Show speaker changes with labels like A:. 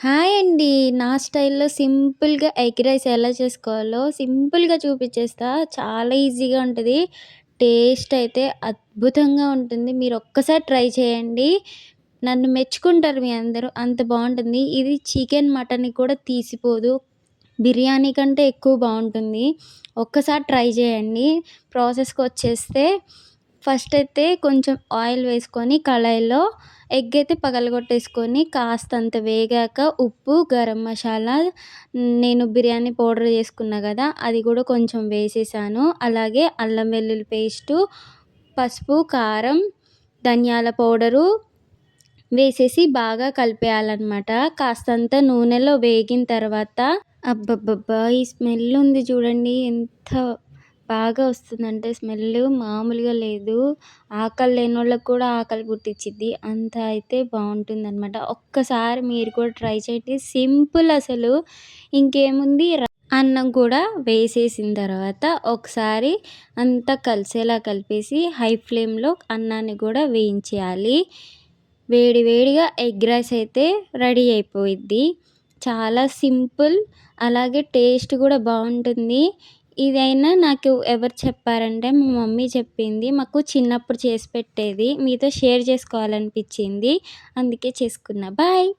A: Hi అండి. నా స్టైల్‌లో సింపుల్‌గా ఎగ్ రైస్ ఎలా చేసుకోవాలో సింపుల్‌గా చూపిచ్చేస్తా. చాలా ఈజీగా ఉంటది. టేస్ట్ అయితే అద్భుతంగా ఉంటుంది. మీరొక్కసారి ట్రై చేయండి. నన్ను మెచ్చుకుంటారు మీ అందరూ. అంత బావుంటుంది. ఇది చికెన్, మటన్‌కి కూడా తీసిపోదు. బిర్యానీ కంటే ఎక్కువ బావుంటుంది. ఒక్కసారి ట్రై చేయండి. ప్రాసెస్‌కొచ్చేస్తే ఫస్ట్ అయితే కొంచెం ఆయిల్ వేసుకొని కళాయిలో ఎగ్ అయితే పగలగొట్టేసుకొని కాస్తంత వేగాక ఉప్పు, గరం మసాలా, నేను బిర్యానీ పౌడర్ చేసుకున్నా గదా! అది గూడా కొంచెం వేసేసాను. అలాగే అల్లం వెల్లుల్లి పేస్టు, పసుపు, కారం, ధనియాల పౌడరు వేసేసి బాగా కలిపేయాలనమాట. కాస్తంత నూనెలో వేగిన తర్వాత అబ్బబ్బబ్బా! ఈ స్మెల్ ఉంది చూడండి. ఎంత బాగా వస్తుందంటే స్మెల్లు మామూలుగా లేదు. ఆకలి లేనోళ్ళకి కూడా ఆకలి పుట్టిచ్చిద్ది. అంత అయితే బావుంటుందనమాట. ఒక్కసారి మీరు కూడా ట్రై చేయండి. సింపుల్ అసలు. ఇంకేముంది అన్నం కూడా వేసేసిన తర్వాత ఒకసారి అంతా కలిసేలా కలిపేసి హై ఫ్లేమ్‌లో అన్నాన్ని కూడా వేయించేయాలి. వేడి వేడిగా ఎగ్ రైస్ అయితే రెడీ అయిపోయిద్ది. చాలా సింపుల్. అలాగే టేస్ట్ కూడా బావుంటుంది. ఇదైనా నాకు ఎవరు చెప్పారంటే మా మమ్మీ చెప్పింది. మాకు చిన్నప్పుడు చేసి పెట్టేది. మీతో షేర్ చేసుకోవాలనిపించింది. అందుకే చేసుకున్నా. బాయ్.